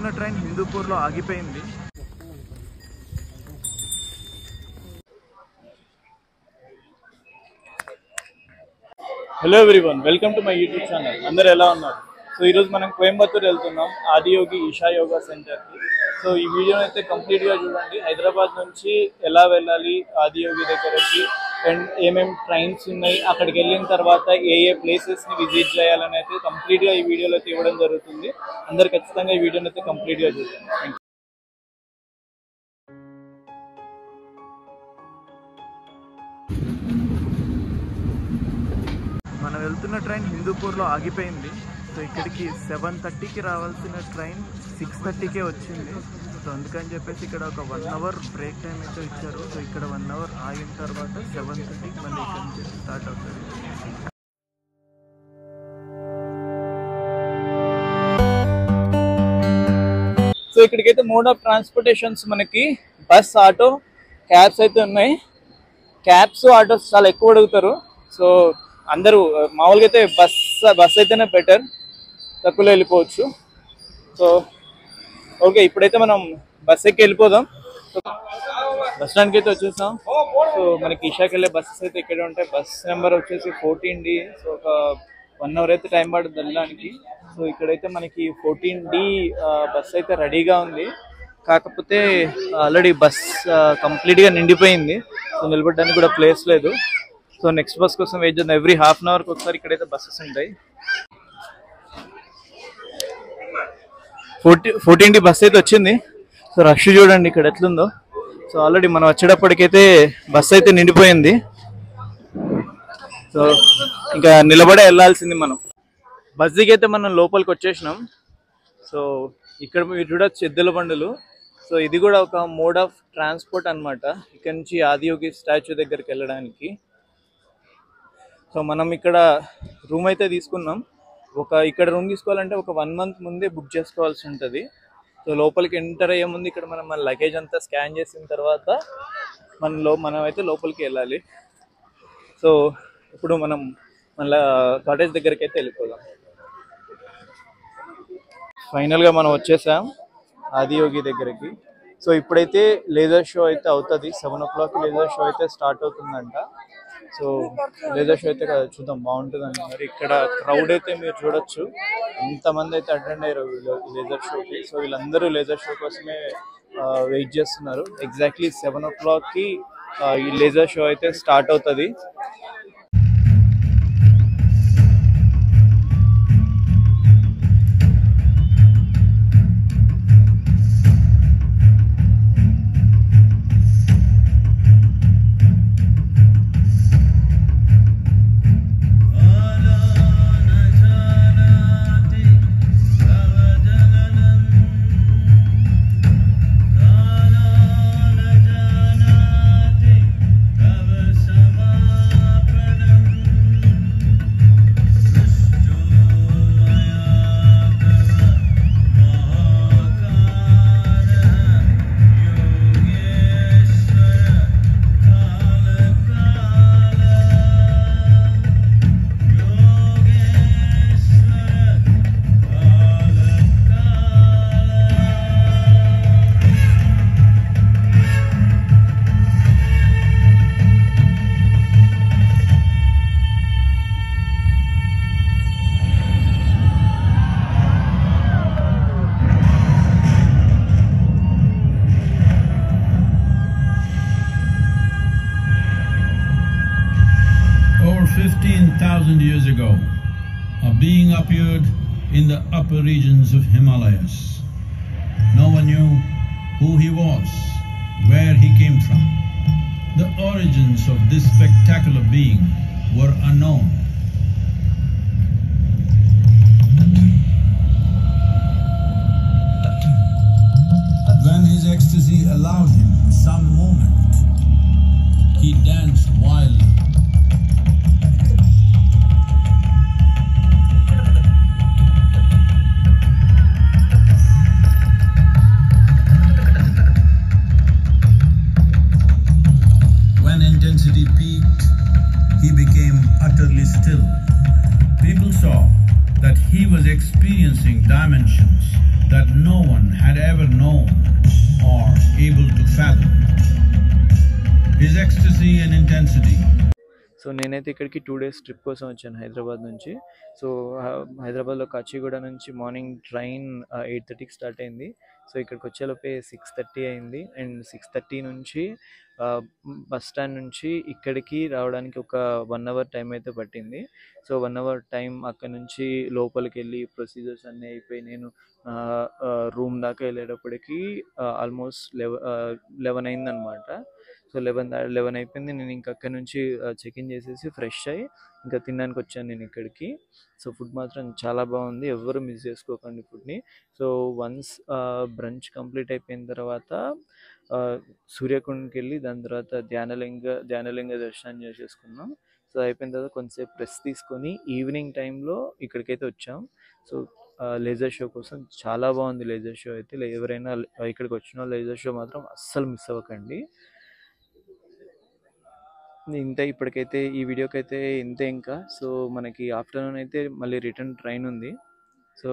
వెళ్తున్న ట్రైన్ హిందూపూర్లో ఆగిపోయింది. Hello everyone, welcome to my YouTube channel. అందరు ఎలా ఉన్నారు? సో ఈరోజు మనం కోయంబత్తూర్ వెళ్తున్నాం, ఆదియోగి ఈషా యోగా సెంటర్కి. సో ఈ వీడియోని అయితే కంప్లీట్గా చూడండి. హైదరాబాద్ నుంచి ఎలా వెళ్ళాలి ఆదియోగి దగ్గరకి, అండ్ ఏమేమి ట్రైన్స్ ఉన్నాయి, అక్కడికి వెళ్ళిన తర్వాత ఏ ప్లేసెస్ని విజిట్ చేయాలని అయితే కంప్లీట్గా ఈ వీడియోలో అయితే ఇవ్వడం జరుగుతుంది. అందరు ఖచ్చితంగా ఈ వీడియోని అయితే కంప్లీట్గా చూడండి. మనం వెళ్తున్న ట్రైన్ హిందూపూర్లో ఆగిపోయింది. సో ఇక్కడికి 7:30కి రావాల్సిన ట్రైన్ 6:30కే వచ్చింది. సో అందుకని చెప్పేసి ఇక్కడ ఒక 1 అవర్ బ్రేక్ టైం అయితే ఇచ్చారు. సో ఇక్కడ 1 అవర్ ఆగిన తర్వాత 7:30కి మళ్ళీ ఇక్కడ నుంచి స్టార్ట్ అవుతుంది. సో ఇక్కడికైతే మోడ్ ఆఫ్ ట్రాన్స్పోర్టేషన్స్ మనకి బస్, ఆటో, క్యాబ్స్ అయితే ఉన్నాయి. క్యాబ్స్, ఆటోస్ చాలా ఎక్కువ అడుగుతారు. సో అందరూ మామూలుగా అయితే బస్ అయితేనే బెటర్, తక్కువలో వెళ్ళిపోవచ్చు. సో ఓకే, ఇప్పుడైతే మనం బస్ ఎక్కి వెళ్ళిపోదాం. సో బస్ స్టాండ్కి అయితే వచ్చేసాం. సో మనకి ఈషాకి వెళ్ళే బస్సెస్ అయితే ఇక్కడే ఉంటాయి. బస్ నెంబర్ వచ్చేసి 14D. సో ఒక 1 అవర్ అయితే టైం పడుతుంది వెళ్ళడానికి. సో ఇక్కడైతే మనకి 14D బస్ అయితే రెడీగా ఉంది. కాకపోతే ఆల్రెడీ బస్ కంప్లీట్గా నిండిపోయింది. సో నిలబడడానికి కూడా ప్లేస్ లేదు. సో నెక్స్ట్ బస్ కోసం వెయిట్ చేద్దాం. ఎవ్రీ ½ అవర్కి ఒకసారి ఇక్కడైతే బస్సెస్ ఉంటాయి. 14D బస్ అయితే వచ్చింది. సో రష్ చూడండి ఇక్కడ ఎట్లుందో. సో ఆల్రెడీ మనం వచ్చేటప్పటికైతే బస్ అయితే నిండిపోయింది. సో ఇంకా నిలబడే వెళ్ళాల్సింది మనం. బస్ దిగి అయితే మనం లోపలికి వచ్చేసినాం. సో ఇక్కడ మీరు చూడొచ్చు ఎద్దుల బండులు. సో ఇది కూడా ఒక మోడ్ ఆఫ్ ట్రాన్స్పోర్ట్ అనమాట, ఇక్కడ నుంచి ఆదియోగి స్టాచ్యూ దగ్గరికి వెళ్ళడానికి. సో మనం ఇక్కడ రూమ్ అయితే తీసుకున్నాం. ఇక్కడ రూమ్ తీసుకోవాలంటే ఒక 1 మంత్ ముందే బుక్ చేసుకోవాల్సి ఉంటుంది. సో లోపలికి ఎంటర్ అయ్యే ముందు ఇక్కడ మనం మన లగేజ్ అంతా స్కాన్ చేసిన తర్వాత మనం అయితే లోపలికి వెళ్ళాలి. సో ఇప్పుడు మనం మళ్ళీ కాటేజ్ దగ్గరికి అయితే వెళ్ళిపోదాం. ఫైనల్గా మనం వచ్చేసాం ఆదియోగి దగ్గరికి. సో ఇప్పుడైతే లేజర్ షో అయితే అవుతుంది. 7 o'clock లేజర్ షో అయితే స్టార్ట్ అవుతుందంట. సో లేజర్ షో అయితే చూద్దాం, బాగుంటుందండి. మరి ఇక్కడ క్రౌడ్ అయితే మీరు చూడొచ్చు, ఎంతమంది అయితే అటెండ్ అయ్యారు లేజర్ షోకి. సో వీళ్ళందరూ లేజర్ షో కోసమే వెయిట్ చేస్తున్నారు. ఎగ్జాక్ట్లీ 7 o'clockకి ఈ లేజర్ షో అయితే స్టార్ట్ అవుతుంది. Over 15,000 years ago, a being appeared in the upper regions of Himalayas. No one knew who he was, where he came from. The origins of this spectacular being were unknown. When his ecstasy allowed him some moment, he danced wildly. Intensity peaked, he became utterly still. People saw that he was experiencing dimensions that no one had ever known or able to fathom. His ecstasy and intensity. So నేనైతే ఇక్కడికి 2 days trip కోసం వచ్చాను హైదరాబాద్ నుంచి. So హైదరాబాద్లో కాచిగూడ నుంచి morning train 8:30కి start అయింది. So ఇక్కడికి వచ్చేలోపే 6:30 అయింది. అండ్ 6:30 నుంచి బస్ స్టాండ్ నుంచి ఇక్కడికి రావడానికి ఒక 1 hour టైం అయితే పట్టింది. సో 1 hour టైం అక్కడ నుంచి లోపలికి వెళ్ళి ప్రొసీజర్స్ అన్నీ అయిపోయి నేను రూమ్ దాకా వెళ్ళేటప్పటికి ఆల్మోస్ట్ 11 అయిందనమాట. సో 11 అయిపోయింది. నేను ఇంకా అక్కడ నుంచి చెక్ ఇన్ చేసేసి ఫ్రెష్ అయ్యి ఇంకా తినడానికి వచ్చాను నేను ఇక్కడికి. సో ఫుడ్ మాత్రం చాలా బాగుంది, ఎవరు మిస్ చేసుకోకండి ఫుడ్ని. సో వన్స్ బ్రంచ్ కంప్లీట్ అయిపోయిన తర్వాత సూర్యకుండకి వెళ్ళి దాని తర్వాత ధ్యానలింగ దర్శనం చేసేసుకున్నాం. సో అయిపోయిన తర్వాత కొంతసేపు రెస్ట్ తీసుకొని ఈవినింగ్ టైంలో ఇక్కడికైతే వచ్చాం. సో లేజర్ షో కోసం చాలా బాగుంది లేజర్ షో అయితే. ఎవరైనా ఇక్కడికి వచ్చిన లేజర్ షో మాత్రం అస్సలు మిస్ అవ్వకండి. ఇంతే ఇప్పటికైతే ఈ వీడియోకి అయితే ఇంతే ఇంకా. సో మనకి ఆఫ్టర్నూన్ అయితే మళ్ళీ రిటర్న్ ట్రైన్ ఉంది. సో